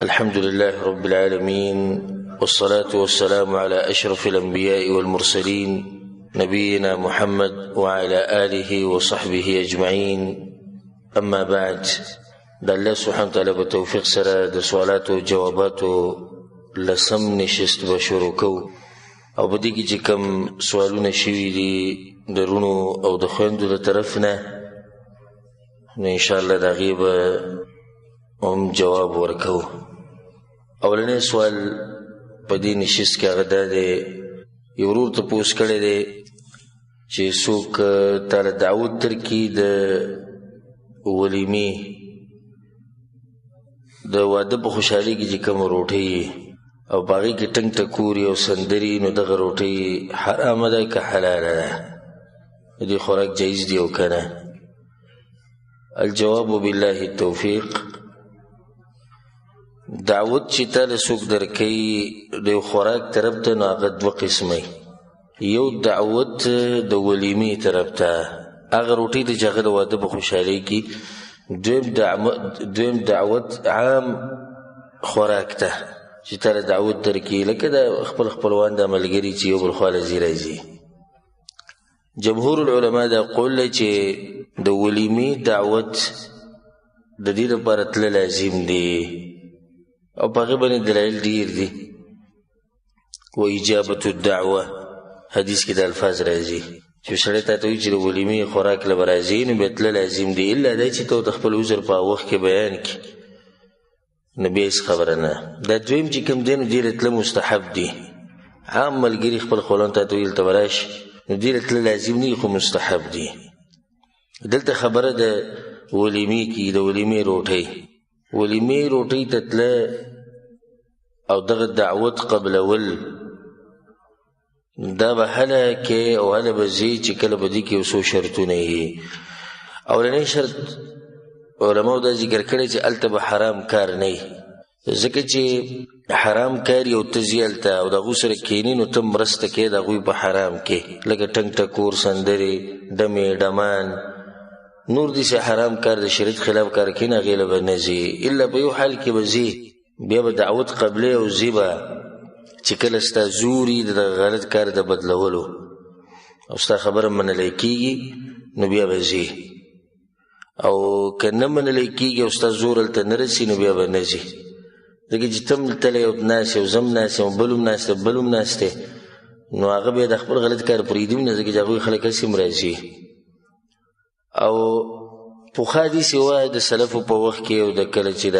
الحمد لله رب العالمين، والصلاة والسلام على أشرف الأنبياء والمرسلين نبينا محمد وعلى آله وصحبه أجمعين. أما بعد، دا الله سبحانه وتعالى بتوفيق سره د سوالاتو جواباتو لسم نشست بشروع کو او بدی کی چې کم سوالونه شوي دي درونو او د خويندو د طرف نه، نو ان شاء الله دا غیب هم جواب ورکو. اولنی سوال په دې نشست کې هغه دا دی، یو ورور تپوس کړی دی چې څوک تاله دعوت درکړي د ولیمې د واده په خوشحالۍ کې چې کوم روټۍ او په هغې کې ټنګ ټکوري او سندري، نو دغه روټۍ حرامه ده که حلاله ده؟ د دې خوراک جایز دی او که نه؟ الجواب بالله التوفیق. دعوت چې تاله څوک درکوي د یو خوراک طرف ته، نو هغه دوه قسمه. یو دعوت د ولیمې طرف ته، هغه روټۍ ده چې هغه د واده په خوشحالۍ کې. دویم دعوت عام خوراک ته چې تاله دعوت درکوي، لکه د خپل خپلوان د ملګري چې یو بل خوا له ځي راځي. جمهور العلماء دا قول دی چې د ولیمې دعوت د دې لپاره تله لازم دی، او په هغې باندې دلایل ډېر دي. و اجابة الدعوه حدیث کې د الفاظ راځي چې سړی تا ته وایي چې د ولیمې خوراک له به راځي، نو بیا تله لازم دی، الا دی چې ته د خپل عذر په وخت کې بیان کړي، نو بیا هېڅ خبره نه. دا دویم چې کوم دی، نو دې له تله مستحب دي. عام ملګري خپل خپلوان تا ته ویل ته به راشي، نو دې له تله لازم نه خو مستحب دي. دلته خبره د ولیمې کې د ولیمې روټۍ، ولیمې روټۍ ته تله او دغه دعوت قبلول، دا به هله کې او هله به ځي چې کله به دې کې یو څو شرطونه وي. اولنی شرط علماو دا ذکر کړی چې هلته به حرام کار نه وي، ځکه چې حرام کار یو ته ځي هلته او د هغوی سره کښېني، نو ته مرسته کوې د هغوی په حرام کې، لکه ټنګ ټکور، سندرې، ډمې ډمان، نور داسې حرام کار د شریعت خلاف کار کښېنه، هغې له به نه ځي. الا په یو حال کې به ځي، بیا به دعوت قبلې او ځي به چې کله ستا زوري د غلط کار د بدلولو او ستا خبره منلی کېږي، نو بیا به ځي. او که نه منلی کېږي او ستا زور هلته نه رسي، نو بیا به نه ځي. ځکه چې ته هم تلی یو ناست یې او زه هم ناست یم او بل هم ناست دی بل هم ناست دی، نو هغه بیا د خپل غلط کار پرېږدي هم نه، ځکه چې هغوی خلک هسې هم راځي. او پخوا داسې وه د سلفو په وخت کې، او د کله چې د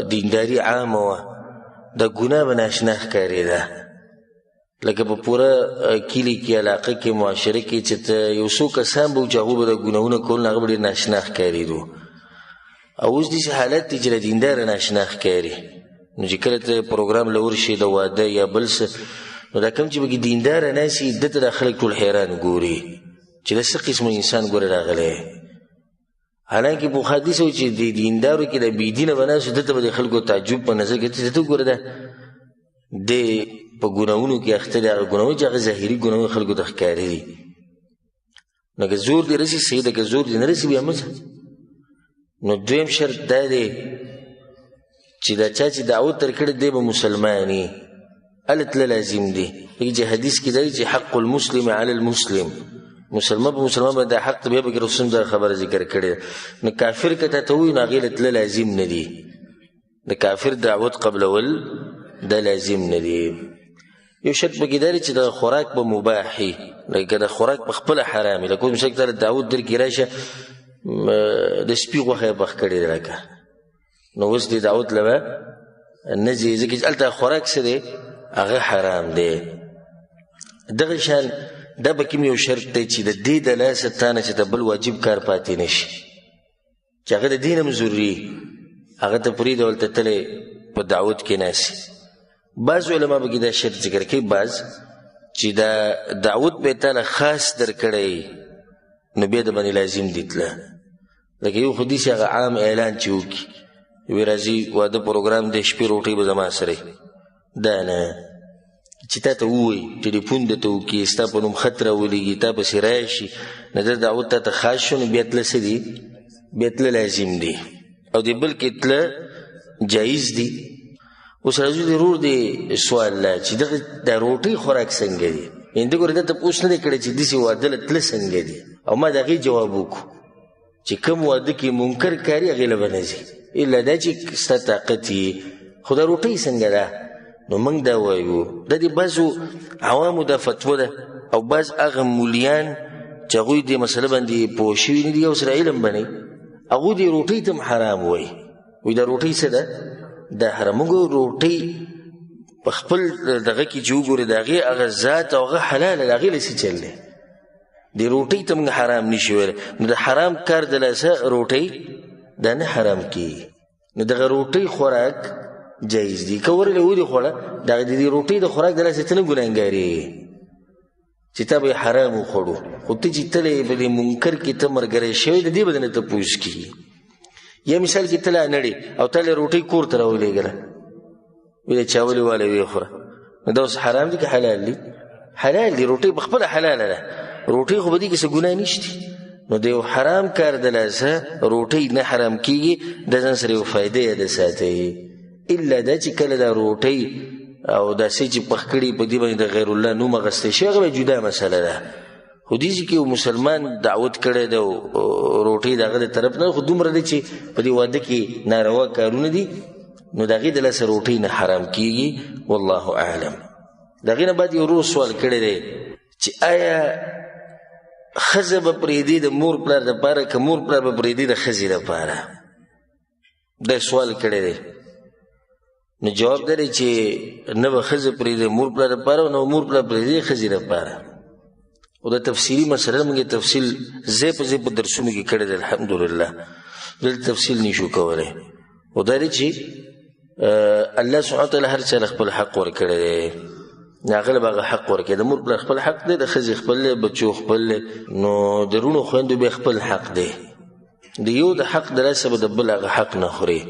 دینداري عامه وه، د ګناه به ناشنا ښکارېده. لکه په پوره کلي کې، علاقه کې، معاشره کې چې ته یو څو کسان به وو چې هغوی به د ګناهونه کول، نو هغه به ډېر ناشنا ښکارېدو. او اوس داسې حالت دی چې له دینداره ناشنا ښکاري. نو چې کله ته پروګرام له ورشي د واده یا بل څه، نو دا کوم چې پکې دینداره ناست وي، ده ته دا خلک ټول حیران ګوري چې دا څه قسمه انسان ګوره راغلی. حالانکې پخوا داسې و چې د دیندارو کې د بېدینه به ناست و، ده ته به د خلکو تعجب په نظر کې ته ګوره ده دی په ګناهونو کې اخته دی، هغه ګناهونه چې هغه ظاهري ګناهونه خلکو ته ښکاري دي. نو که زور دې رسي صحیح ده، که زور دې نه رسي بیا مه ځه. نو دویم شرط دا دی چې دا چا چې دعوت درکړی دی به مسلمان وي، هله تله لازم دی. لکه چې حدیث کې دی چې حق المسلم علی المسلم، مسلمان په مسلمان باندې حق ته، بیا به کې رسول دا خبره ذکر کړې. نو کافر که تا ته ووایي، نو هغې له تله لازم نه دي. د کافر دعوت قبلول دا لازم نه دي. یو شرط پکې دا دی چې د خوراک به مباح وي، لکه د خوراک په خپله حرام وي. لکه اوس مثال ته دعوت درکړي، راشه د سپي غوښه یې پخ کړې ده، لکه نو اوس دې دعوت له به نه ځي، ځکه چې هلته خوراک څه دی، هغه حرام دی. دغه شان دا به کوم یو شرط دی چې د دې د لاسه تا نه چې د بل واجب کار پاتې نه شي، چې هغه د دین هم ضروري، هغه ته پرېږده ولته تلی په دعوت کې ناست. بعض علما به کې دا شرط ذکر کوي، بعض چې دا دعوت به تا له خاص درکړی، نو بیا د باندې لازم دي تله. لکه یو خو داسې هغه عام اعلان چې وکړي، وی راځي واده پروګرام دی، شپې روټۍ به زما سره، دا نه. چې تا ته ووایي، ټلیفون درته وکړي، ستا په نوم خط راولېږي، تا پسې راشي، نو دا دعوت تا ته خاص شو، نو بیا تله څه دي، بیا تله لازم دي. او د بل کې تله جایز دي. اوس راځو د رور د سوال لا چې دغه د روټۍ خوراک څنګه دي. یعنې ده ګوره ده تپوس نه دی کړی چې داسې واده له تله څنګه دي، او ما د هغې جواب وکړو چې کوم واده کې منکر کاري هغې له به نه ځي الا دا چې ستا طاقت یې. خو دا روټۍ څنګه ده؟ نو موږ دا وایو دا د بعضو عوامو دا فتوه ده، او بعض هغه مولیان چې هغوی دې مسله باندې پوه شوي نه دي او سره علم به نه هغوی دې روټۍ ته هم حرام وایي. وایي دا روټۍ څه ده؟ دا حرام. موږ روټۍ په خپل دغه کې چې وګورې د هغې هغه ذات او هغه حلاله د هغې له څه چل دی. دې روټۍ ته موږ حرام نه شي ویلی. نو د حرام کار د لاسه روټۍ دا نه حرام کېږي. نو دغه روټۍ خوراک جایز دي. که ورله ودې خوړه دغه د دې روټۍ د خوراک د لاسه ته نه ګناهګارېږي چې تا به یې حرام وخوړو. خو ته چې تله یې په دې منکر کې ته ملګری شوی د دې به نه تپوس کېږي. یا مثال کې ته لا نړې او تا له روټۍ کور ته راولېږله، ویل چا ولې والی ویې خوره، نو دا اوس حرام دي که حلال دي؟ حلال دي. روټۍ پخپله حلاله ده. روټۍ خو په دې کې څه ګناه نشته. نو د یو حرام کار د لاسه روټۍ نه حرام کېږي. د ځان سره یو فایده یاده ساتئ، الا دا چې کله دا روټۍ او داسې چې پخ کړي په دې باندې د غیر الله نوم اخیستی شوی هغه جدا مسله ده. خو دې چې کې یو مسلمان دعوت کړی ده روټۍ د هغه د طرف نه، خو دومره دی چې په دې واده کې ناروا کارونه دي، نو د هغې د لاسه روټۍ نه حرام کېږي. والله اعلم. د هغې نه بعد یو ورور سوال کړی دی چې آیا ښځه به پرېږدي د مور پلار دپاره که مور پلار به پرېږدي د ښځې دپاره؟ دا سوال کړی دی. نو جواب دا دی چې نه به ښځه پرېږدي مور پلار دپاره او نه مور پلار پرېږدي ښځې دپاره. او دا تفصیلي مسله موږ تفصیل ځای په ځای په درسونو کې کړی دی الحمدلله. دلته تفصیل نشو کولی. او دا دی چې الله سبحانه وتعالی هر چا له خپل حق ورکړی دی، هغه له به هغه حق ورکړي. د مور پلار خپل حق دی، د ښځې خپل دی، بچو خپل دی، نو د رونو خویندو بیا خپل حق دی. د یو د حق د لاسه به د بل هغه حق نه خوري.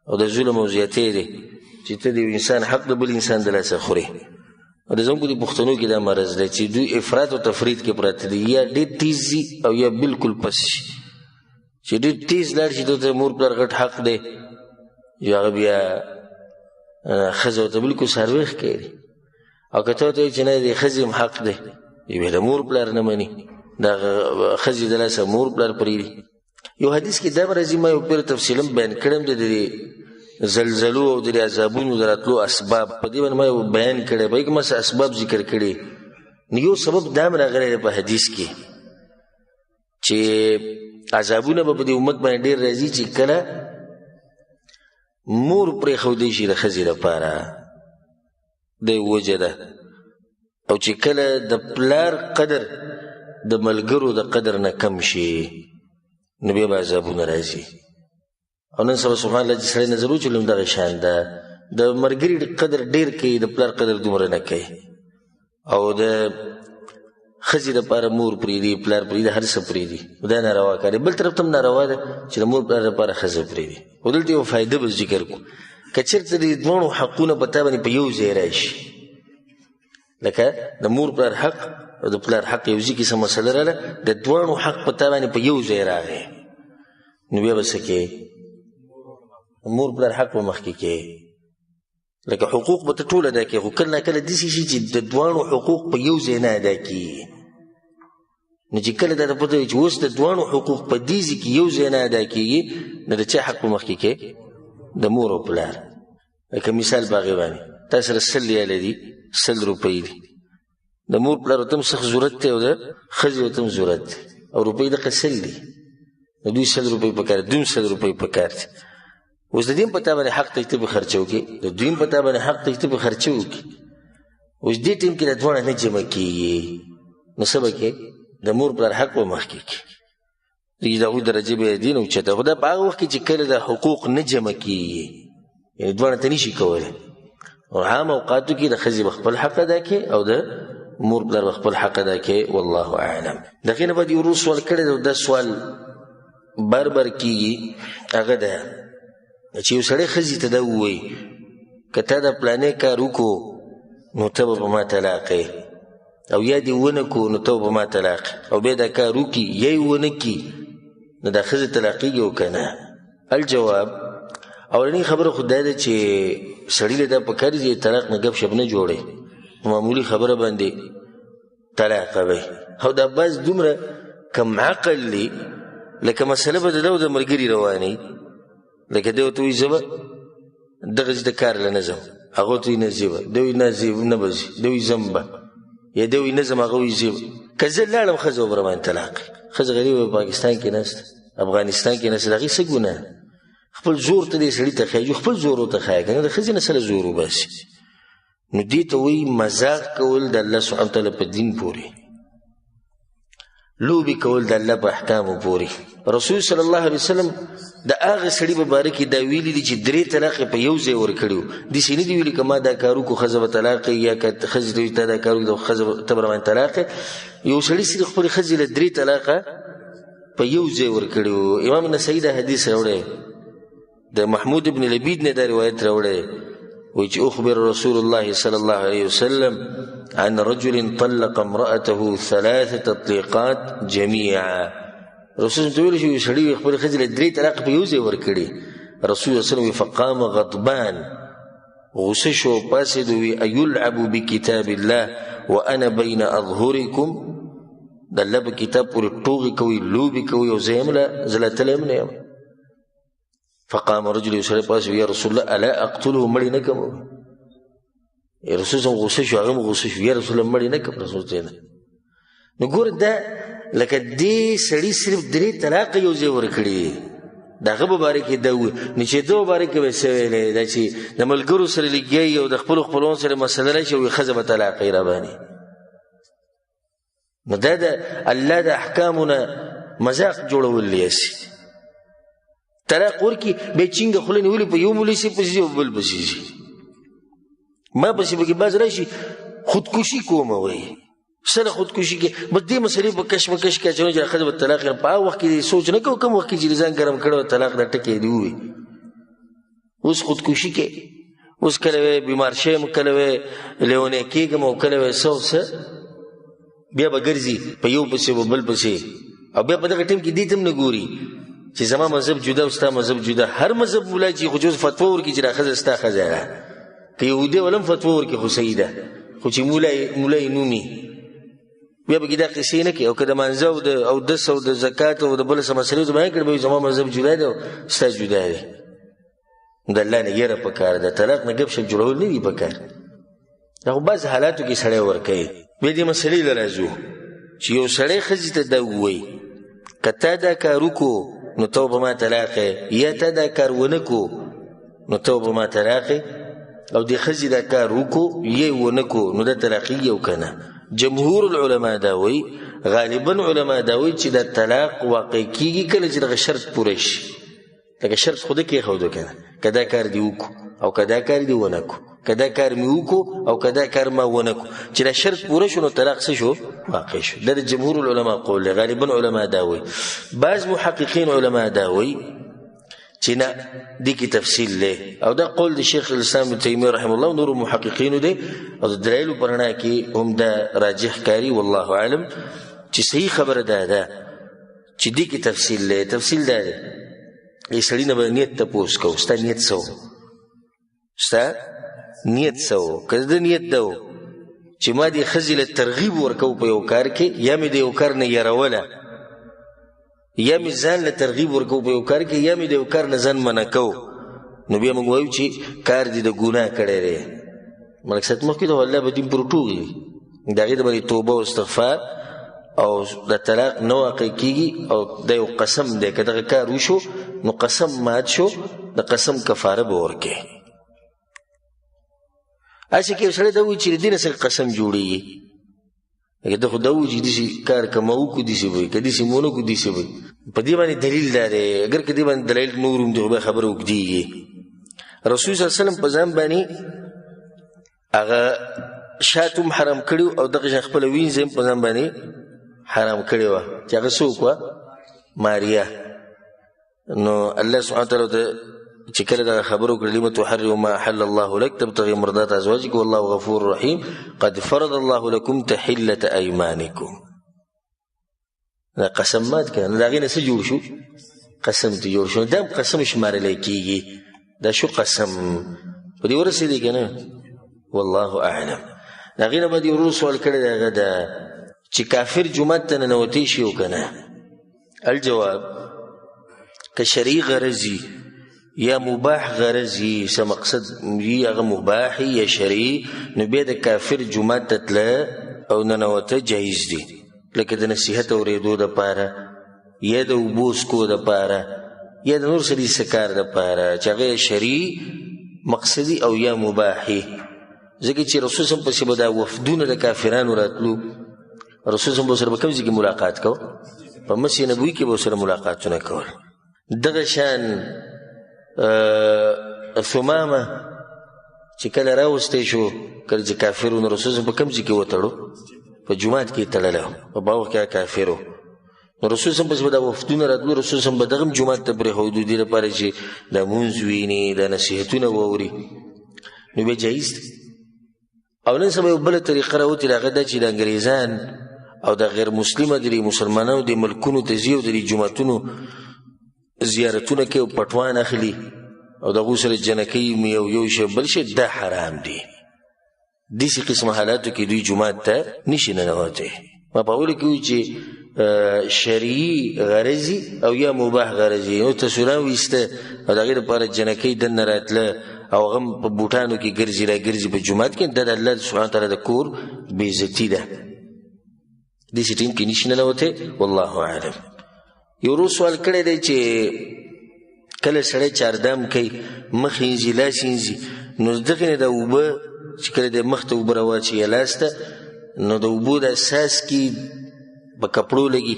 او د ظلم او زیاتۍ دی چې ته د یو انسان حق د بل انسان د لاسه خوري. او د زموږ د پښتنو کې دا مرض دی چې دوی افراط او تفرید کې پراته دي، یا ډېر تیز ځي او یا بلکل پس شي. چې ډېر تیز لاړ شي ته مور پلار غټ حق دی، یا هغه بیا ښځه ورته بلکل څاروي ښکاري. او که ته ورته وایي چې نه د ښځې هم حق دی، بیا د مور پلار نه مني، د ښځې د لاسه مور پلار پرېږدي. یو حدیث کې دا راځي، ما یو پیر تفصیلا بیان کړم د زلزلو او د عذابونو د راتلو اسباب. په دې باندې ما یو بیان کړی، په کې ما څه اسباب ذکر کړي. نو یو سبب دا هم راغلی دی په حدیث کې چې عذابونه به په دې امت باندې ډېر راځي چې کله مور پرېښودی شي د ښځې دپاره، د وجه ده. او چې کله د پلار قدر د ملګرو د قدر نه کم شي، نو بیا به عذابونه راځي. او نن سبا سبحان الله چې سړی نظر وچلو دغه شان ده، د ملګري قدر ډېر کوي، د پلار قدر دومره نه کوي. او د ښځې دپاره مور پرېږدي، پلار پرېږدي، هر څه پرېږدي. دا ناروا کار دی. بل طرف ته هم ناروا ده چې د مور پلار دپاره ښځه پرېږدي. خو دلته یو فایده به ذکر کړو. که چېرته د دواړو حقونه په تا باندې په یو ځای راشي، لکه د مور پلار حق او د پلار حق یو ځای کې څه مسله راغله، د دواړو حق په تا باندې په یو ځای راغی، نو بیا به څه کوې؟ مور پلار حق به مخکې کوې. لکه حقوق به ته ټول ادا کوې، خو کله نه کله داسې شي چې د دواړو حقوق په یو ځای نه ادا کېږي. نو چې کله دا ته پته وي چې اوس د دواړو حقوق په دې ځای کې یو ځای نه ادا کېږي، نو د چا حق به مخکې کوې؟ د مور او پلار. لکه مثال په هغې باندې تا سره 100 ریاله دي، 100 روپۍ دي. د مور پلار ورته هم سخت ضرورت دی او د ښځې ورته هم ضرورت دی، او روپۍ دغه 100 دي. د دوی 100 روپۍ پکار دي، دوی 100 روپۍ پکار دي. اوس د دې هم په تا باندې حق ته چې ته به خرچه وکړې، د دوی هم په تا باندې حق ته چې ته به خرچه وکړې. اوس دې ټیم کې د دواړه نه جمع کېږي، نو څه به کوې؟ د مور پلار حق به مخکې کړي. د هغوی درجې به یې دي نه اوچته. خو دا په هغه وخت کې چې کله د حقوق نه جمع کېږي، یعنې دواړه ته نه شي کولی. او عام اوقاتو کې د ښځې به خپل حق ادا کړي او د مور پلار به خپل حق ادا کړي. والله اعلم. د هغې نه بعد یو ورور سوال کړی دی، دا سوال بار بار کېږي. هغه ده چې یو سړی ښځې ته دا ووایي که تا دا پلانې کار وکړو نو ته به په ما طلاق یې، او یا دې ونه کړو نو ته به په ما طلاق یې، او بیا دا کار وکړي یا یې ونه کړي، نو دا ښځه طلاقېږي او که نه؟ الجواب، اولنی خبره خو دا ده چې سړي له دا پکار دي طلاق نه ګپ شپ نه جوړي معمولی خبره باندې طلاق کوي او دا باز دومره کم عقل لی لکه مسله به د ملګري رواني لکه دی ورته وایي زه به دغسې د کار له نه ځم هغه ورته وایي نه زه به دی وایي نه زه نه به ځي دی وایي ځم به یا دی وایي نه ځم هغه وایي زه به که زه لاړم ښځه به راباندې طلاق ښځه غریبه په پاکستان کې نسته افغانستان کې نسته د هغې څه ګناه خپل زور ته دې سړي ته ښایي خپل زور ورته ښایه که نه د ښځې نه سره زور وباسي نو دې ته وایي مذاق کول د الله سبحانه وتعالی په دین پورې لوبې کول د الله په احکامو پورې رسول صلی الله علیه وسلم د هغه سړي په باره کې دا ویلي دي چې 3 طلاق په یو ځای ورکړي وو داسې نه دي ویلي که ما دا کار وکړو ښځه به طلاق یا که ښځې ته وایي تا دا کار وکړو ښځه ته به راباندې طلاق یو سړي صرف خپلې ښځې له 3 طلاقه په یو ځای ورکړي وو امام نسایي دا حدیث راوړی د محمود ابن لبید نه دا روایت راوړی وی چې اخبر رسول الله صلی الله علیه وسلم عن رجل طلق امرأته 3 تطليقات جميعا رسول ته ویل چې سړي خپل ښځې له 3 طلاق په یو ځای ورکړي رسول الله صلی الله علیه وسلم فقام غضبان غصه شو پاسېد وی ایلعب بکتاب الله وانا بین اظهرکم د الله په کتاب پورې ټوغې کوي لوبې کوي او زه یم زه لا تلی یم نه یم فقام رجل یو سړی پاس یا رسول الله الا اقتله مړی نه کړم رسول صلی غصه شو هغه غصه شو یا رسول الله مړی نه کړم رسول ته نو ګوره دا لکه دې سړي صرف 3 طلاق یو ځای ورکړي د هغه په باره کې دا ووایي نو چې ده په باره کې به څه ویلی دا چې د ملګرو سره لګیایي او د خپلو خپلوانو سره مسله راشي او ښځه به طلاقوي راباندې نو دا د الله د احکامو نه مذاق جوړول یاسي طلاق ورکي بیا چینګه خوله نیولې په یو مولوي صاحب پسې ځي او بل پسې ځي ما پسې پکې باز راشي خودکشي کومه وایي سره خودکشي کې بس دې مسلې په کشمکش کې اچوي چې ښځه به طلاق په هغه وخت کې سوچ نه کوو کوم وخت کې چې ځان ګرم کړی او طلاق دا ټکې دي ووایي اوس خودکشي کې اوس کله وی بیمار شیم کله وی لیونی کېږم او کله وی څه بیا به ګرځي په یو پسې به بل پسې او بیا په دغه ټیم کې دې ته هم نه ګوري چې زما مذهب جدا او ستا مذهب جدا هر مذهب مولا چې خو جز فتوا ورکړي چې دا ښځه ستا ښځه ده که یهودي ولم فتوا ورکړي خو صحیح ده خو چې مولا یې نومي بیا به کې دا قصې نه کوي او که د مانځه او د اودس او د زکات او د بله څه مسلې ورته بیان کړي به زما مذهب جدا دی او ستا جدا دی د الله نه یره پکار ده طلاق نه ګپ شپ جوړول نه دي پکار دا خو بعض حالاتو کې سړی ورکوي بیا دې مسلې له راځو چې یو سړی ښځې ته دا ووایي که تا دا کار وکړو نو ته به ما طلاقې یا تا دا کار ونه کړو نو ته به ما طلاقې او دې ښځې دا کار وکړو یې ونه کړو نو دا طلاقېږي او که نه جمهور العلماء دا وایي غالبا علما دا وایي چې دا طلاق واقع کېږي کله چې دغه شرط پوره شي لکه شرط خو ده کېښودو که نه که دا کار دې وکړو او که دا کار دې ونه کړو که دا کار مې وکړو او که دا کار ما ونه کړو چې دا شرط پوره شو نو طلاق څه شو واقع شو دا د جمهور العلماء قول دی غالبا علما دا وایي بعض محققین علما دا وایي چې نه دې کې تفصیل دی او دا قول د شیخ الاسلام ابن تیمیه رحمه الله نور محققینو دی او د دلایلو په رڼا کې هم دا راجح کاري والله اعلم چې صحیح خبره دا ده چې دې کې تفصیل دی تفصیل دا دی ای سړي نه به نیت تپوس کوو ستا نیت څه و ستا نیت څه و که د نیت ده و چې ما دې ښځې له ترغیب ورکوو په یو کار کې یا مې د یو کار نه یروله یا مې ځان له ترغیب ورکوو په یو کار کې یا مې د یو کار نه ځان منع کوو نو بیا موږ وایو چې کار دې د ګناه کړی دی ملک صاحب مخکې د الله به دین پر ټوغي د هغې د باندې توبه او استغفار او د طلاق نه واقع کېږي او دا یو قسم دی که دغه کار وشو نو قسم مات شو د قسم کفاره به ورکوي هسې که یو سړی دا وایي چې د دې نه څنګه قسم جوړېږي لکه ده خو دا وایي چې داسې کار که ما وکړو داسې به وي که داسې مو ونه کړو داسې به وي په دې باندې دلیل دا دی اگر که دې باندې دلایل نور هم دي خو بیا خبره اوږدېږي رسول صلی الله علیه وسلم په ځان باندې هغه شات هم حرام کړي او دغه شان خپله وینځه هم په ځان باندې حرام کړې وه چې هغه څوک وه ماریا نو الله سبحانه وتعالی ته چې کله دغه خبره وکړه لم تحرم ما احل الله لك تبتغي مرضات ازواجك والله غفور رحيم قد فرض الله لكم تحله ايمانكم دا قسم مات کړه نو د هغې نه څه جوړ شو قسم ته جوړ شو دا قسم شمارلی کېږي دا شو قسم په دې ورسېدې که نه والله اعلم. د هغې نه به دې ورور سوال کړی دی هغه ده چې کافر جومات ته ننوتی شي او که نه. الجواب که شرعي غرض یا مباح غرض یي څه مقصد یي هغه مباح یا شرعي نو بیا د کافر جومات ته تله او ننوته جایز دي، لکه د نصیحت اورېدو دپاره یا د اوبو څکو دپاره یا د نور سړي څه کار دپاره چې هغه شرعي مقصدي او یا مباحي. ځکه چې رسول صلی پسې به دا وفدونه د کافرانو راتلو، رسول صلی به سره به کوم ځای کې ملاقات کو؟ په مسجد نبوي کې به سره ملاقاتونه کول. دغه شان ثمامه چې کله راوستی شو کله چې کافر نو رسول صلی په کوم ځای کې وتړو؟ په جومات کې تللی په باغ کې کافر و. نو رسول صلی پسې به دا وفدونه راتلو، رسول صلی به دغه هم جومات ته پرېښودو دې لپاره چې دا مونځ ویني دا نصیحتونه واوري، نو بیا جایز دی. او نن سبا یو بله طریقه راوتې هغه دا چې د انګریزان او د غیر مسلمه د مسلمانانو د ملکونو ته ځي او د جوماتونو زیارتونه کوي او پټوان اخلي او د هغو سره جنکۍ یو شی بل شی، دا حرام دی. داسې قسم حالاتو کې دوی جومات ته نشي ننوتی. ما په اولو کې وایي چې شرعي غرضي او یا مباح غرضي، نو تصویران ویسته او د هغې دپاره جنکۍ دننه راتله او هغه هم په بوټانو کې ګرځي راګرځي په جومات کې، دا د الله سبحانه تعالی د کور بېعزتي ده. داسې ټیم کې نشي ننوتی والله اعلم. یو ورور سوال کړی دی چې کله سړی چاردام کوي مخ اینځي لاس اینځي نو دغې نه د اوبه چې کله د مخ ته اوبه راواچوي یا لاس ته نو د اوبو د څاڅکي په کپړو لګي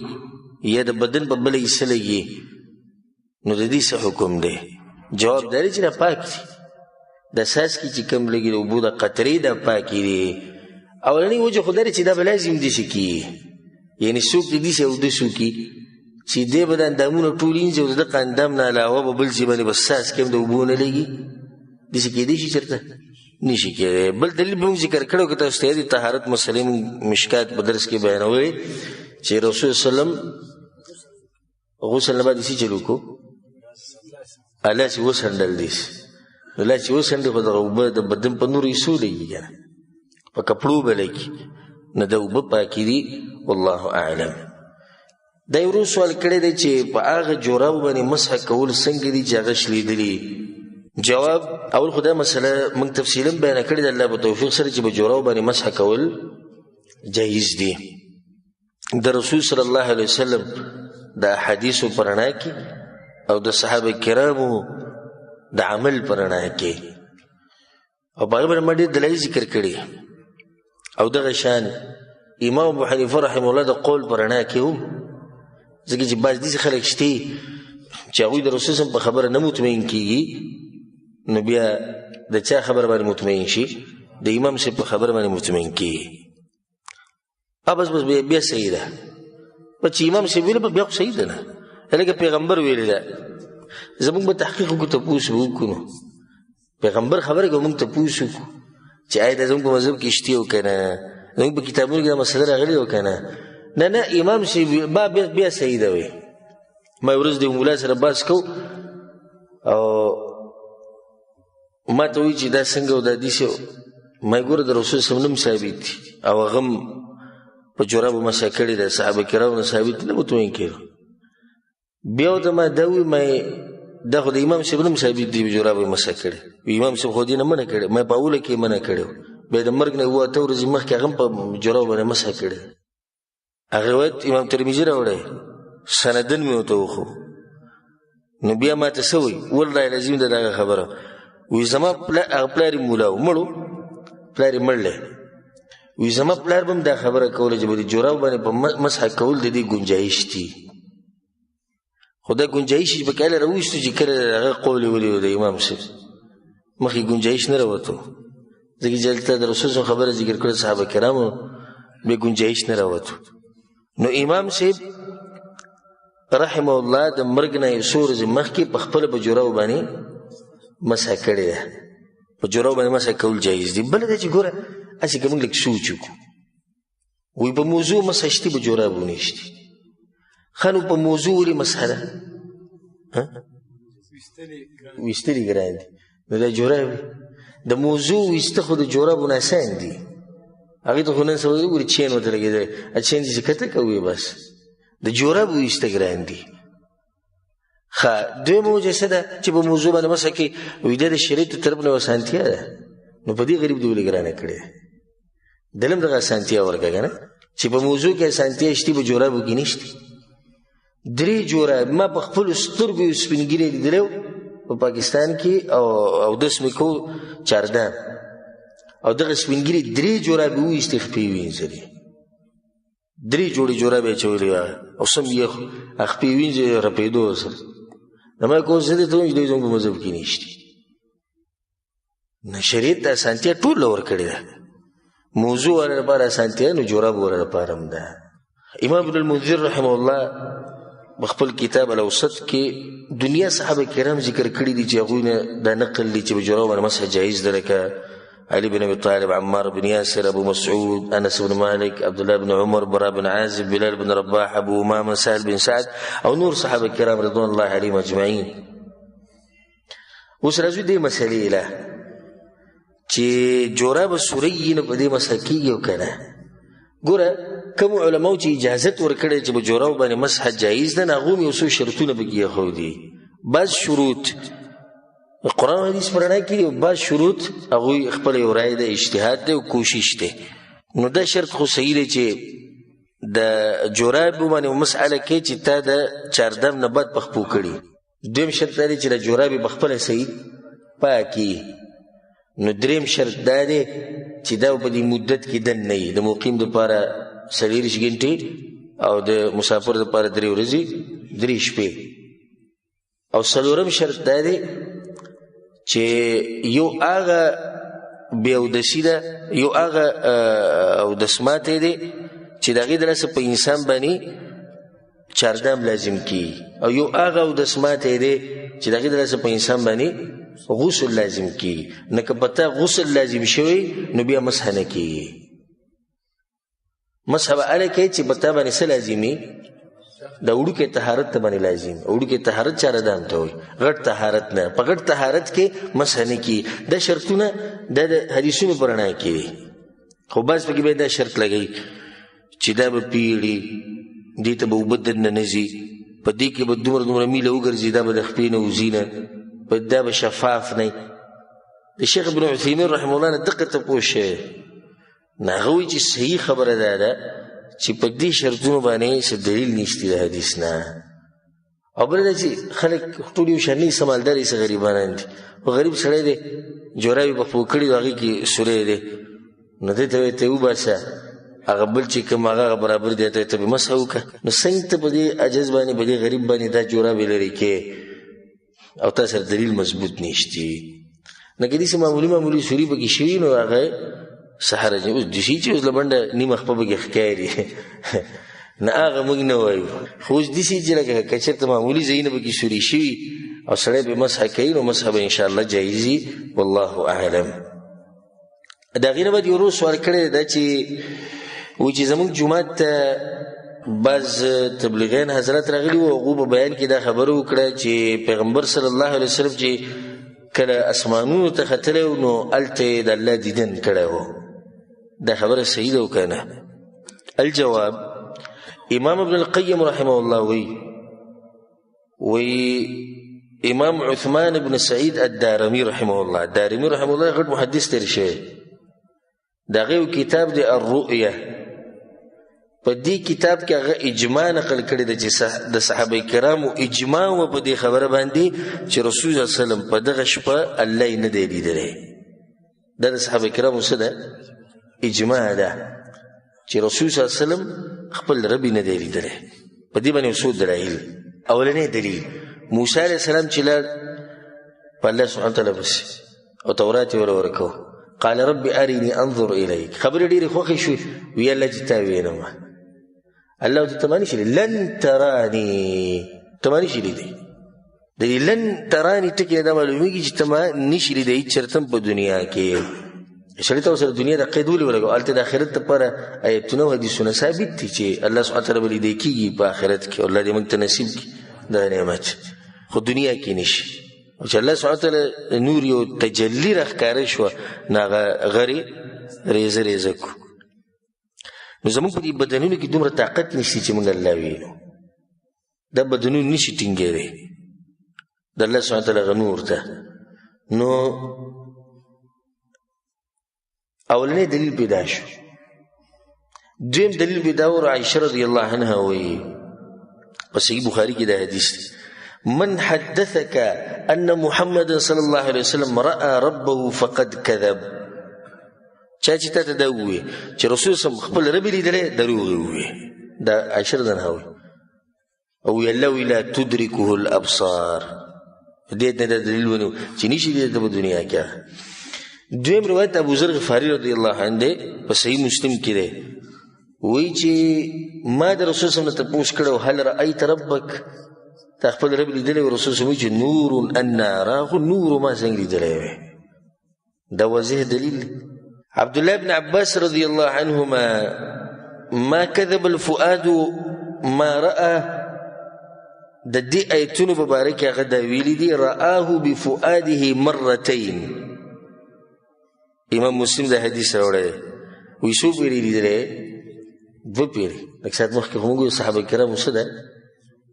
یا د بدن په بله حصه لګي، نو د دې څه حکم دی؟ جواب دا دی چې دا پاک دي. د څاڅکي چې کوم لګي د اوبو د قطرې دا پاکې دي. اولنۍ وجه خو دا دی چې دا به لازم داسې کي، یعنې څوک د داسې اودس وکړي چې دی به د اندامونه ټول اینځي او د دغه اندام نه علاوه به بل ځای باندې به څاڅکي هم د اوبو نه لګي، داسې کېدی شي چېرته؟ نشي کېدی. بل دلیل به موږ ذکر کړی و که تاسو ته یاد وي طهارت مسلې موږ مشکات په درس کې بیانولی چې رسول سلم غسل نه بعد څه چل وکړو؟ لاس یې وڅنډل داسې، نو لاس یې وڅنډې خو دغه اوبه د بدن په نورو حصو لګي که نه په کپړو به لګي، نو د اوبه پاکې دي والله اعلم. دا یو ورور سوال کړی دی چې په هغه جورابو باندې مسح کول څنګه دي چې هغه شلیدلي؟ جواب اول خو دا مسله موږ تفصیلا بیانه کړې ده الله په توفیق سره چې په جورابو باندې مسح کول جایز دي. د رسول صلی الله علیه وسلم د احادیثو په رڼا کې او د صحابه کرامو د عمل په رڼا کې او په هغې باندې ما ډېر دلایل ذکر کړي او دغه شان امام ابو حنیفه رحمه الله د قول په رڼا کې هم، ځکه چې بعض داسې خلک شته چې هغوی د رسول صلی په خبره نه مطمئن کېږي، نو بیا د چا خبر باندې مطمئن شي؟ د امام صاحب په خبر باندې مطمئن کېږي. بس بیا صحیح ده. په چې امام صاحب ویلې بیا خو صحیح ده نه، لکه پیغمبر ویلې ده. زموږ به تحقیق وکړو تپوس به وکړو نو پیغمبر خبره کوي موږ تپوس وکړو چې آیا دا زموږ په مذهب کې شته او که نه، زموږ په کتابونو کې دا مسله راغلې او که نه. نه امام صاحب بیا صحیح ده وی. ما یو ورځ د مولا سره بحث کو او ما ته وایي چې دا څنګه او دا داسې، ما ګوره د رسول صلی الله ثابت دي او هغه هم په جورابو مسح کړي ده، صحابه کرامو نه ثابت نه مطمئن کېږو. بیا ورته ما دا وایي دا خو د امام صاحب نه ثابت دي په جورابو مسح کړي، امام صاحب خو دې نه منع کړی، ما په اوله کې منع کړی، بیا د مرګ نه 7 ورځې مخکې هغه هم په جورابو باندې مسح کړی. هغه روایت امام ترمذي راوړی سندن مې ورته وښو. نو بیا ما ته څه وایي؟ والله لازم ده دغه خبره وی زما پلار یې مولا و مړو، پلار یې مړ دی، وی زما پلار به هم دا خبره کوله چې به د جورابو باندې په مسح کول د دې گنجایش دي، خو دا گنجایش چې پکې هله راویستو چې کله هغه قول یې ولید د امام صاحب مخکې گنجایش نه راوتو، ځکه چې هلته د رسول صلی خبره ذکر کړه صحابه کرامو بیا گنجایش نه راوتو. نو امام صاحب رحمه الله د مرګ نه یو څو ورځې مخکې په خپله په جورابو باندې مسح کړې ده. په جورابو باندې مسح کول جایز دي. بله ده چې ګوره هسې که موږ لږ سوچ وکړو وایي په موضوع مسح شتي په جورابو نه شتي. ښه نو په موضوع ولې مسح ده؟ ویستلی ګران دي نو دا جوراب د موضوع ویسته خو د جورابونه اسان دي هغې ته خو نن سبا وګورې چین ورته لګېدلی چین چې کته کوي بس د جوراب ویسته ګران دي ښه دویمه وجه څه ده چې په موضوع باندې مسح کې ویده د شریعت د طرف نه اسانتیا ده نو په دې غریب دې ولې ګرانه کړې دل هم دغه اسانتیا ورکړه که نه چې په موضوع کې اسانتیا شتي په جورابو کې نشته 3 جوراب ما په خپلو سترګو یو سپین ږیری لیدلی په پاکستان کې اودس مې کو چاردام او دغه سپین ږیري 3 جورابې وویستې خپې یې وینځلې 3 جوړې جورابې اچولې وه او سم یې خپې وینځې رپېدو سره نو ما کوم څه دې ته وایي دوی زموږ په مذهب کې نشته نو شریعت د اسانتیا ټوله ورکړې ده موضوع والا لپاره اسانتیا نو جوراب والا لپاره هم ده امام ابن المنذر رحمه الله بخپل کتاب الاوسط کې دنیا صحابه کرام ذکر کړي دي چې هغوی نه دا نقل دي چې په جوراب باندې مسح جایز ده لکه علي بن ابي طالب عمار بن ياسر ابو مسعود انس بن مالك عبد الله بن عمر براء بن عازب بلال بن رباح ابو امامه سهل بن سعد او نور صحابه کرام رضوان الله عليهم اجمعين اوس راځو دې مسلې له چې جوراب سوري نه په دې مسح کېږي او که نه ګوره کوم علماو چې اجازت ورکړی چې په جوراب باندې مسح جایز ده نه هغو هم یو څو شرطونه پکې ایښودي بعض شروط قرآن حدیث په رڼا کې دي او بعض شروط هغوی خپله یو رایه ده اجتهاد دی او کوشش دی نو دا شرط خو صحیح دی چې د جوراب باندې مسحله کې چې تا د چاردم نه بعد پخپو کړي دویم شرط دا دی چې د جوراب به خپله صحیح پاکي نو دریم شرط دا دی چې دا په دې مدت کې دن نه وي د مقیم دپاره 40 غنټې او د مسافر دپاره 3 ورځې 3 شپې او څلورم شرط دا دی چې یو هغه بې اودسي ده یو هغه اودسماتی دی چې د هغې د لاسه په انسان باندې چاردام لازم کیږي او یو هغه اودسماتی دی چې د هغې د لاسه په انسان باندې غسل لازم کیږي نه که په تا غسل لازم شوی نو بیا مسح نه کیږي مسح به هله کوي چې په تا باندې څه لازمي د وړوکې طهارت ته باندې لازم وړوکې طهارت چاردام ته وایي غټ طهارت نه په غټ طهارت کې مسح نه کیږي دا شرطونه دا د حدیثونو په رڼا کې دي خو بعض پکې به دا شرط لګوي چې دا به پیړي دې ته به اوبه دننه نه ځي په دې کې به دومره میله وګرځي دا به د خپې نه وځي نه دا به شفاف نه د شیخ ابن عثیمین رحمه الله نه دقه تپوس شوی نه هغه وایي چې صحیح خبره دا ده چې په دې شرطونو باندې څه دلیل نشته د حدیث نه او بله دا چې خلک ټول یو شان نه سمالدار یې څه غریبانان دي خو غریب سړی دی جوراب یې پخپو کړي د هغې کې سوری دی نو دې ته وایي ته وباسه هغه بل چې کوم هغه برابر دی ته به مسح وکړه نو څنګه ته په دې عجز باندې په دې غریب باندې دا جوراب یې لرې کې او تا سره دلیل مضبوط نشتی نه که داسې معمولي سوري پکې شوي نو هغه سحر اوس دسي چې اوس له بنډه نیمه خپه پکې ښکاري نه هغه موږ نه وایو خو اوس داسې چې لکه که چېرته معمولي ځایونه پکې سوري شوي او سړی پرې مسح کوي نو مسح به انشاءالله جایز وي والله اعلم د هغې نه بعد یو ورو سوال کړی دا چې وایي چې زموږ جومات ته بعض تبلیغیان حضرات راغلي وو هغو په بیان کې دا خبره وکړه چې پیغمبر صلی الله علیه وسلم چې کله اسمانونو ته ختلی و نو هلته یې د الله دیدن کړی و دا خبره صحیح ده و که نه الجواب امام ابن القیم رحمه الله وی امام عثمان ابن سعید الدارمی رحمه الله الدارمی رحمه الله غټ محدث تیر شوی د هغې کتاب دی الرؤیه په دې کتاب کې هغه اجماع نقل کړی ده چې د صحابه کرامو اجماع و په دې خبره باندې چې رسول صلی الله علیه وسلم په دغه شپه الله یې نه دی لیدلی دا د صحابه کرامو څه ده اجماع ده چې رسول صلی الله علیه وسلم خپل رب یې نه دی لیدلی په دې باندې څو دلایل اولنی دلیل موسی علیه السلام چې لاړ په الله سبحانه وتعالی پسې او تورات یې ورکړو قال رب ارني انظر الیک خبرې ډېرې خوښې شوې وی الله چې تا وینم الله ته تمانی شي لن تراني تمانی شي دي د لن تراني ټکی دا معلومیږي چې تما نشي دي چرته په دنیا کې شریعت او سره دنیا د قید ولې ورغو الته د آخرت لپاره آیتونه او حدیثونه ثابت دي چې الله سبحانه وتعالی بل دې کیږي په آخرت کې الله دې موږ ته نصیب کړي دا نعمت خو دنیا کې نشي. چې الله سبحانه وتعالی نور یو تجلی راښکاره شوه نو هغه غرې ریزه ریزه کړو. نو زموږ په دې بدنونو کې دومره طاقت نشي چې موږ الله وینو. دا بدنون نشي ټینګېدی د الله سبحانه وتعالی هغه نور ته. نو اولنی دلیل پیدا شو. دویم دلیل پیدا و عائشة رضی الله عنها وایي په صحیح بخاري کې دا حدیث دی: من حدثك ان محمد صلی الله علیه وسلم رأى ربه فقد كذب. چا چې تا ته دا ووایي چې رسول صلی الله خپل رب لیدلی دروغ یې ووایي. دا عائشة رضی الله عنها وایي او الله لا تدركه الابصار. دې ته دا دلیل ونیو چې نشي لیدلی په دنیا کې. دویم روایت ابو ذر غفاری رضی الله عنه دی په صحیح مسلم کې دی وایي چې ما د رسول صلی الله علیه وسلم تپوس کړی هل رأیت ربک، تا خپل رب لیدلی و؟ رسول صلی الله علیه وسلم چې نور انا راه، نور ما څنګه لیدلی وی. دا واضح دلیل. عبد الله بن عباس رضی الله عنهما ما كذب الفؤاد ما رأى، د دې آیتونو په باره کې هغه دا ویلي دي رآه بفؤاده مرتين. امام مسلم دا حدیث راوړی دی وایي څو پیرې لیدلی؟ دوه پیرې. لږ ساعت مخکې خو موږ صحابه کرامو څه ده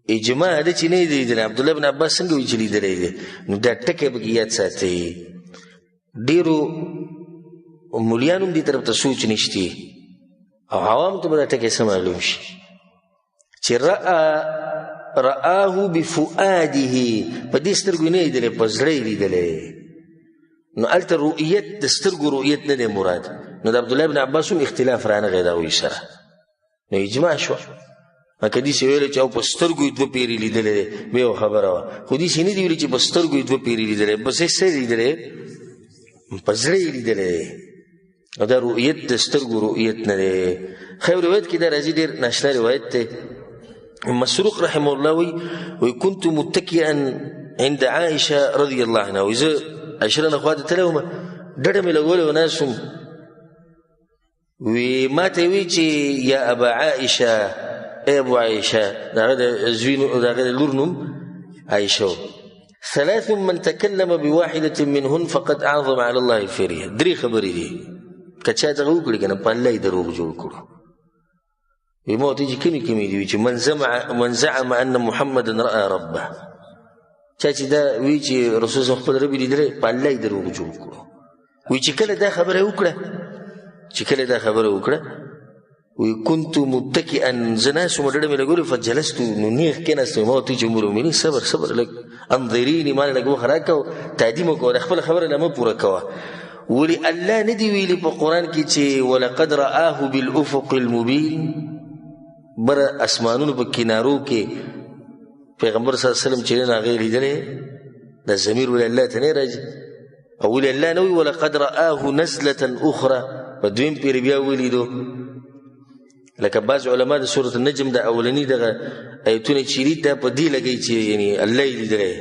اجماع ده چې نه دی لیدلی. عبدالله بن عباس څنګه وایي چې لیدلی دی؟ نو دا ټکی پکې یاد ساتئ. ډېرو مولیانو هم دې طرف ته سوچ نشتی او عوامو ته به دا ټکی څه معلوم شي چې رآه بفؤاده، په دې سترګو نه لیدلی، په زړه یې لیدلی. نو هلته رؤیت د سترګو رؤیت نه دی مراد. نو د عبدالله بن عباس هم اختلاف رانغی دا وایي سره. نو اجماع شوه. که داسې ویلی چې او په سترګو یې دوه پیرې لیدلی دی بیا یو خبره وه، خو داسې نه دي ویلي چې په سترګو یې دوه پیرې لیدلی، بس یې څه لیدلی؟ په زړه یې لیدلی دی. او دا رؤیت د سترګو رؤیت نه دی. خیر روایت کې دا راځي، ډېر ناشنا روایت دی. مسروق رحمه الله وی كنت متکئا عند عائشه رضی الله عنها. وی زه عائشه نه خواته تللی وم، ډډه مې لګولې و، ناست وم. وی ما ته وی چې یا ابا عائشه، ای ابو عائشه، د هغه د زوی د هغه د لور نوم عائشه و. ثلاث من تکلم بواحده منهن فقد اعظم على الله الفريه. درې خبرې دي که چا دغه وکړي که نه په الله یې دروغ جوړ کړو. وی ما ورته چې کومې کومې دي؟ وي چې من زعم ان محمدا رأى ربه. چا چې دا وی چې رسول صلی خپل رب لیدلی په الله یې دروغ جوړ کړو. وی چې کله دا خبره وکړه وی كنت متکئا، زه ناست وم ډډه مې لګولې، فجلست، نو نیغ کېناستم. ما ورته چې ام المؤمنین صبر لږ، انظریني، ما لږ وخت راکوه، تعدیم وکوه، د خپله خبره لا مه پوره کوه. ولې الله نه دي ویلي په قرآن کې چې ولقد رآه بالافق المبین؟ بره اسمانونو په کنارو کې پیغمبر صلی الله علیه وسلم چې هغه یې لیدلی، دا ضمیر ولې الله ته نه راځي؟ او ولې الله نه وایي ولقد رآه نزلة اخرى؟ په دویم پیر بیا ولیدو. لکه بعض علما د سورة النجم د اولني دغه ایتونه چې دي دا په دې لګوي چې یعنی الله یې لیدلی.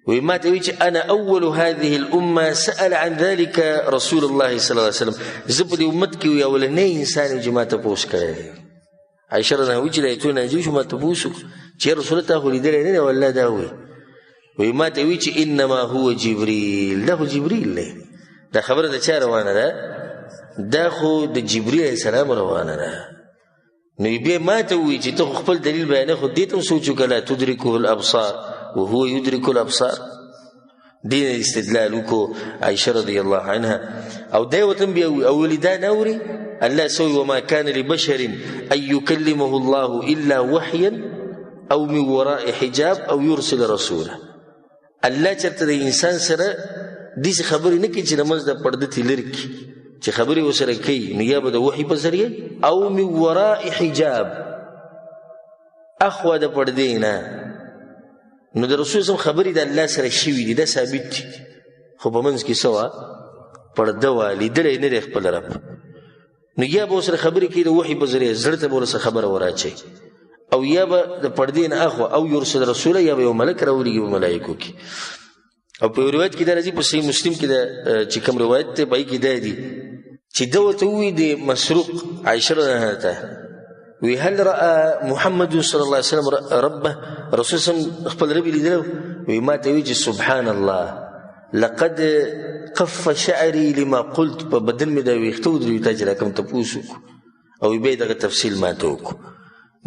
وی ما ته وی چې انا اول هذه الامه سأل عن ذلك رسول الله صلی الله علیه وسلم. زه په دې امت کې وی اولنی انسان یم چې ما تپوس کړی دی. عایشه رضی الله عنها وی چې د ایتونه نازل شو ما تپوس وکړو چې رسول الله تا خو لیدلی نه دی او الله دا وی. وی ما ته وی چې انما هو جبریل، دا خو جبریل دی. دا خبره د چا روانه ده؟ دا خو د جبریل علیه السلام روانه ده. نو بیا ما ته وی چې ته خو خپل دلیل بیانې، خو دې ته هم سوچ وکړه لا تدرکه الابصار وهو يدرك الابصار. دین استدلال وکړو عائشه رضی الله عنها. او دی وتم بیا اولی دا نوري الله سوی وما كان لبشر ان يكلمه الله الا وحيا او من وراء حجاب او يرسل رسوله. الله چرته د انسان سره داسې خبرې نه کوي چې نماز د پرده ته لرې کړي، چې خبرې ورسره کوي نو یا به د وحي په ذریعه او من وراء حجاب، اخوا د پردې نه. نو د رسول صلی خبرې د الله سره شوي دي، دا ثابت دي، خو په منځ کې څه وه؟ پرده وه، لیدلی نه دی خپل رب. نو یا به ورسره خبرې کوي د وحي په ذریعه، زړه ته به ورسره خبره وراچوي، او یا به د پردې نه اخوا او یرسل رسوله، یا به یو ملک راولېږي په ملایکو کې. او په روایت کې دا راځي په صحیح مسلم کې چې کوم روایت دی په هغې کې دا دي چې ده ورته ووایي د مسروق عایشه رضی الله عنها ته وی هل رأى محمد صلی الله علیه وسلم ربه رسول صلی الله علیه وسلم خپل رب لیدلو وی ما ته وی چې سبحان الله لقد قف شعري لما قلت په بدن مې د ویښتو درې تاج راکم تپوس وکړو او بیا دغه تفصیل ما ته وکړو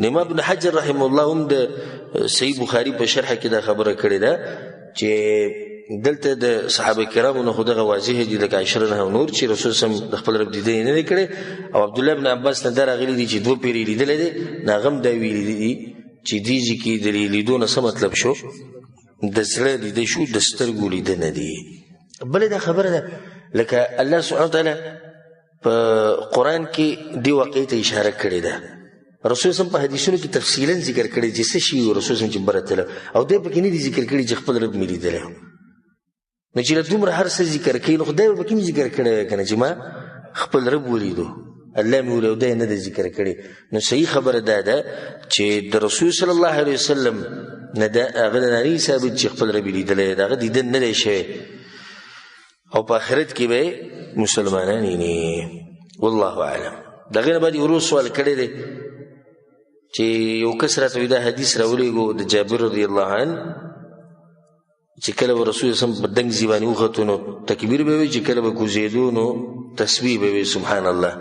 امام ابن حجر رحمه الله هم د صحیح بخاري په شرح کې دا خبره کړې ده چې دلته د صحابه کرامو نه خو دغه واضح دي لکه عشره نه نور چې رسول صلی الله علیه وسلم د خپل رب دیدن نه کړي او عبدالله بن عباس نه راغلي دي چې دوه پیری لیدل دي ناغم دا ویلي دي چې دیږي کې د لیدو نه څه مطلب شو د زړه لیدل شو د سترګو لیدل نه دي بل دا خبره ده لکه الله سبحانه وتعالی په قران کې دی واقع ته اشاره کړې ده رسول صلی الله علیه وسلم په حدیثونو کې تفصیلا ذکر کړی چې څه شی رسول صلی الله علیه وسلم چې برتله او دې په کې نه دي ذکر کړی چې خپل رب مې لیدل نو چې دومره هر څه ذکر کوي نو خدای به کوم ذکر کړی کنه چې ما خپل رب ولیدو الله مې ولید نه د ذکر کړي نو صحیح خبره ده چې د رسول صلی الله علیه وسلم نه دا هغه نه ثابت چې خپل رب لیدل دا دیدن نه دی شوی او په آخرت کې به مسلمانان نه والله اعلم دغه نه باندې ورو سوال کړی دی چې یو کس راته دا حدیث راولېږو د جابر رضی الله عنه چې کله به رسول صلی الله علیه وسلم په دنګ زیبانې وختو نو تکبیر به وي چې کله به کوزېدو نو تسبیح به وي سبحان الله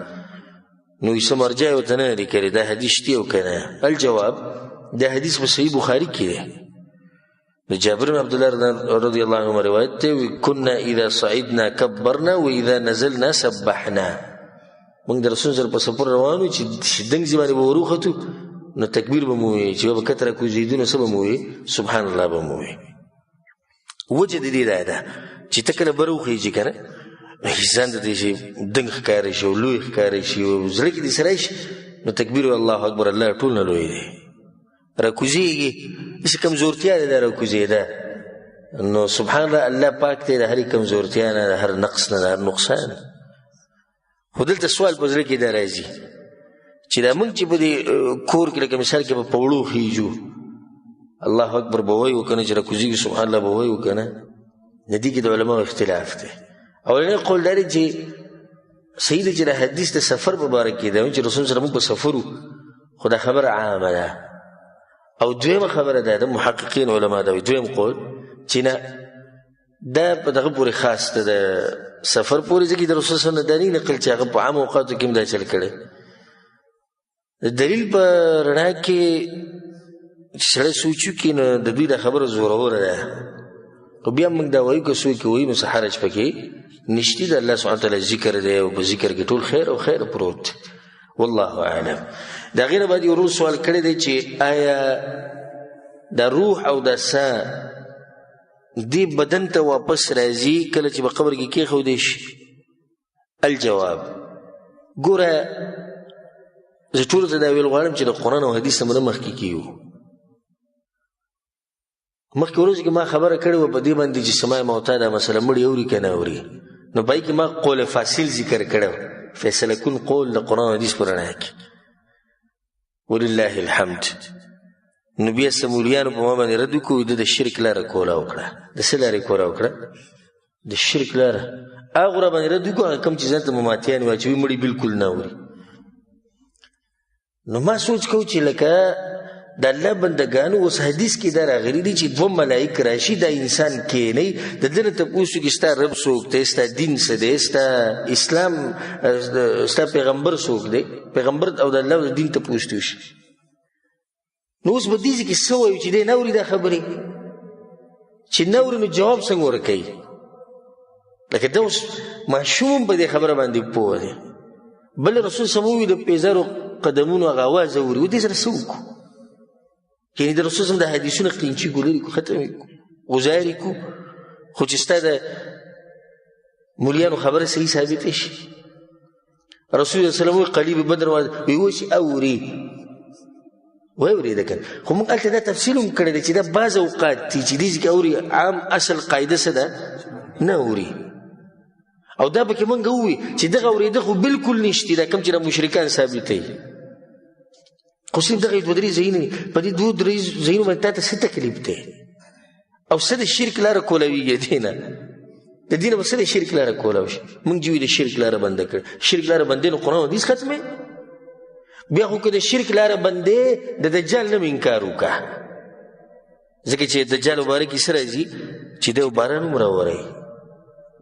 نو یې څه مرجع ورته نه لري کړی دا حدیث شته او که نه الجواب دا حدیث په صحیح بخاري کې دی د جابر بن عبدالله رضی الله عنه روایت دی كنا اذا صعدنا كبرنا واذا نزلنا سبحنا موږ د رسول سره په سفر روانو چې دنګ زیبانې به وروختو نو تکبیر به مو وي چې به کتره کوزېدو نو څه به مو وي سبحان الله به مو وي وجه د دې دا ده چې ته کله بره وخېږي که نه ځان ته دې شي دنګ ښکاري شي او لوی ښکاري شي او زړه کې دې سره شي نو تکبیر الله اکبر الله ټول نه لوی دی راکوزېږي داسې کمزورتیا دی دا راکوزېده نو سبحان الله الله پاک دی د هرې کمزورتیا نه د هر نقص نه د هر نقصان خو دلته سوال په زړه کې دا راځي چې دا موږ چې په دې کور کې لکه مثال کې په پوړو خېږو الله اکبر به وایو که نه چې راکوزېږي سبحان الله به وایو که نه د دې کې د علماو اختلاف دی اولنی قول دا دی چې صحیح دی چې د حدیث د سفر په باره کې دی چې رسول سره موږ په سفر وو خو دا خبره عامه ده او دویمه خبره ده د محققین علما دا وایي دویم قول چې نه دا په دغه پورې خاص ده د سفر پورې ځکه د رسول صلی الله علیه وسلم نه نقل چې هغه په عام اوقاتو کې هم دا چل کړی د دلیل په رڼا کې سړی سوچو کې نو د دوی دا خبره زوروره ده خو بیا موږ دا وایو که څوک وایي نو څه حرج پکې نشته د الله سبحانه وتعالی ذکر دی او په ذکر کې ټول خیر او خیر پروت والله اعلم د هغې نه بعد یو ورور سوال کړی دی چې آیا د روح او د سا دې بدن ته واپس راځي کله چې په قبر کې کېښودی شي الجواب ګوره زه ټولو ته دا ویل غواړم چې د قرآن او حدیث نه مخکې کیو مخکې ورځو کې ما خبره کړې وه په دې باندې چې سماع موتا دا مسله مړي اوري که نه اوري نو پای کې ما قول فاصل ذکر کړی فیصله کن قول د قرآن او حدیث په رڼا کې ولله الحمد نو بیا سمولیانو په ما باندې رد وکړو د شرک لاره کوله وکړه د څه لارې کوله وکړه د شرک لاره هغه را باندې رد وکړو کوم چې ځان ته مماتیان واچوي مړي بالکل نه اوري نو ما سوچ کو چې لکه د الله بندګانو اوس حدیث کې دا راغلي دي چې دوه ملایک راشي دا انسان کینی د ده نه تپوس وکړي ستا رب څوک دی ستا دین څه دی ستا اسلام ستا پیغمبر څوک دی پیغمبر او د الله د دین تپوس دي وشي نو اوس به دې ځای کې څه وایو چې دی نه اوري دا خبرې چې نه اوري نو جواب څنګه ورکوي لکه دا اوس ماشوم په دې خبره باندې پوه دی بل رسول سموي د پیزارو قدمونو هغه اواز اوري و دې سره څه وکړو یعنی د رسول د حدیثونو قینچي ګولري کو ختمې کو غزاري کو خو چې ستا د مولیانو خبره صحیح ثابتې شي رسول الله صلی الله علیه وسلم قلیب بدر وی وشي اوري واورېده کنه خو موږ هلته دا تفصیل هم کړی دی چې دا بعض اوقات دي چې دې کې اوري عام اصل قاعده څه ده نه اوري او دا پکې موږ ووي چې دغه اورېده خو بالکل نشته دا کوم چې د مشرکان ثابتوي خو صرف دغه دوه درې ځایونه په دې دوه درې ځایونو باندې تا ته څه تکلیف دی او څه د شرک لاره کولویږي دی نه د دې نه به څه د شرک لاره کولی شي موږ چې وي د شرک لاره بنده کړه شرک لاره بندې نو قرآن حدیث ختمې بیا خو که د شرک لاره بندې د دجال نه مې انکار وکړه ځکه چې دجال مبارک یې څه راځي چې دی باران هم راوری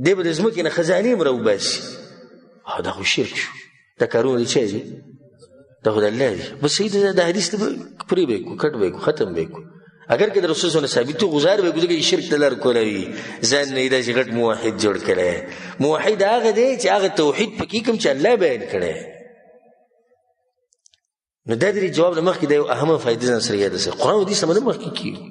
دی به د ځمکې نه خزانې هم راوباسي دا خو شرک شو دا کارونه د چا دي دا خو د الله دي بس صحیح ده دا حدیث ته پرې به کړو کټ به کړو ختم به کړو اگر که د رسول صلی الله علیه وسلم ثابت غزار به ګوزګي شرک ته لار کولی ځان نه دا چې غټ موحد جوړ کړي موحد هغه دی چې هغه توحید پکې کوم چې الله بیان کړي نو دا درې جواب نه مخکې د یو اهمه فائدې ځان سره یاد سره قرآن حدیث نه مخکې کیږي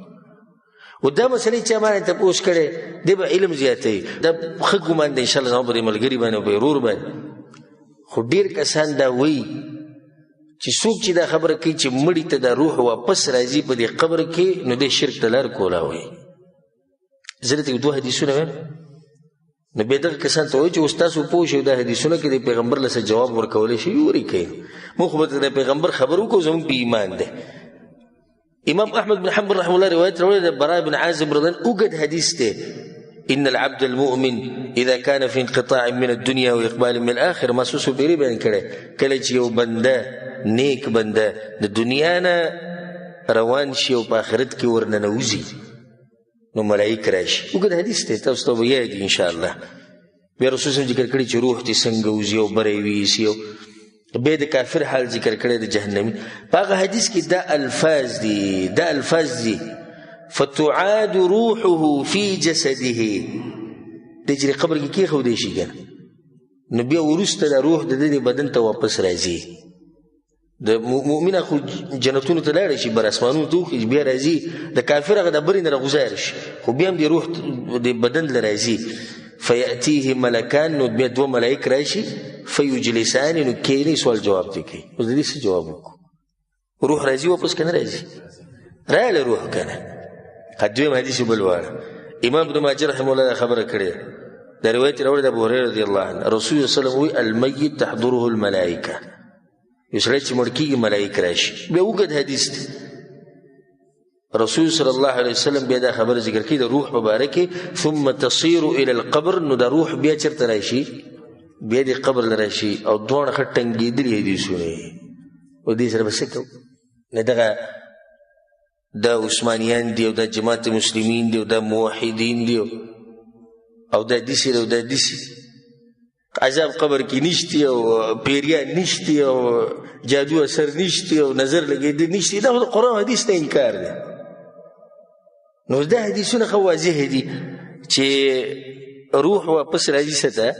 او دا مسلې چې ما ته پوښ کړي دی به علم زیاتوي دا ښه ګمان دی انشاءالله زما په ملګري باندې او په ورور باندې خو ډېر کسان دا وایي چې څوک چې دا خبره کوي چې مړي ته دا روح واپس راځي په دې قبر کې نو دې شرک ته لار کولا وایي زه درته دوه حدیثونه وایم نو بیا دغه کسان ته وایي چې اوس تاسو پوه شئ دا حدیثونه کې د پیغمبر له څه جواب ورکولی شي ورې کوي موږ خو به د پیغمبر خبر وکړو زموږ په ایمان دی امام احمد بن حنبل رحمه الله روایت راوړی د براء بن عازب رضی الله عنه اوږد حدیث دی ان العبد المؤمن اذا كان في انقطاع من الدنيا واقبال من الاخر محسوس پیری بیان کړي کله چې یو بنده نیک بنده د دنیا نه روان شي او په آخرت کې ورننوځي نو ملائک راشي وګد حدیث ته تاسو ته ویاږي ان شاء الله بیا رسول الله ذکر کړي چې روح دې څنګه وځي او بری ویسي او به د کافر حال ذکر کړي د جهنمی هغه حدیث کې دا الفاظ دي فتعاد روحه في جسده د چې قبر کې خو دې شي کنه نو بیا ورسته د روح د دې بدن ته واپس راځي د مؤمنه خو جنتونو ته لاړ شي بر اسمانونو ته بیا راځي د کافر هغه د برې نه راغوزار شي خو بیا هم د روح د بدن له راځي فیاتیه ملکان نو بیا دوه ملائک راشي فیجلسان نو کینی سوال جواب دی کوي اوس دې څه جواب وکړو روح راځي واپس کنه راځي رااله روح کنه قدوم حدیث بلوار امام ابن ماجه رحمه الله خبره کړي دا روایت راوړی د ابو هريره رضی الله عنه رسول الله صلی الله علیه وسلم الميت تحضره الملائکه یسره چې مړ کېږي ملائک راشي بیا اوږد حدیث دی رسول صلی الله علیه وسلم بیا دا خبره ذکر کړي د روح مبارکه ثم تصير الى القبر نو د روح بیا چرته راشي بیا د قبر راشي او دوه خټنګېدلې حدیثونه او دې سره بس کو نه دغه دا عثمانیان دی او دا جماعت مسلمین دی او دا موحدین دی او دا دیسی او دا دیسی عذاب قبر کې نشتی او پیریان نشتی او جادو اثر نشتی او نظر لګېدل نشتی دا قرآن حدیث ته انکار دی نو دا حدیثونه خو واضح دي چې روح واپس راځي ستا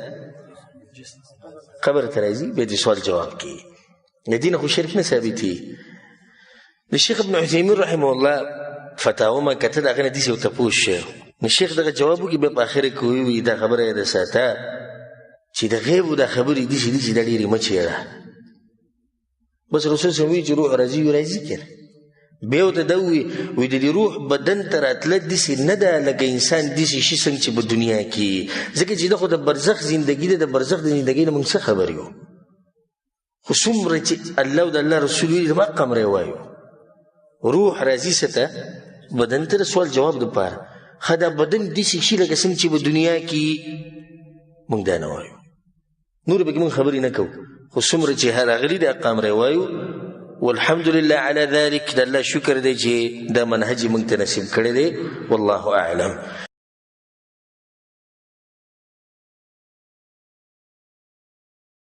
قبر ته راځي به د سوال جواب کوي دین خو شرک نه ثابتي الشيخ ابن عثيمين رحمه الله فتاوى ما کته دغه نه دي او تپوش نو شیخ دغه جواب کې به په اخر کې وی دا خبره ده ساته چې د غیب د خبرې دي چې د ډېری مچېړه بس رسول الله وی چې روح راځي کړه به ته دوی وی د روح بدن تر اتل دي نه ده لکه انسان دي شي څنګه چې په دنیا کې ځکه چې د خو د برزخ ژوندۍ د برزخ د ژوندۍ نه موږ څه خبر یو خو څومره چې الله او د الله رسول یې ما قمر وایو روح راځي سته بدن تر سوال جواب د پاره خدا بدن دي شي لکه څنګه چې په دنیا کې موږ دا نه وایو نور به موږ خبرې نه کوو خو څومره چې هر غلی د قمر وایو والحمد لله على ذلك د الله شکر دی چې دا منهج موږ ته نصیب کړی دی والله اعلم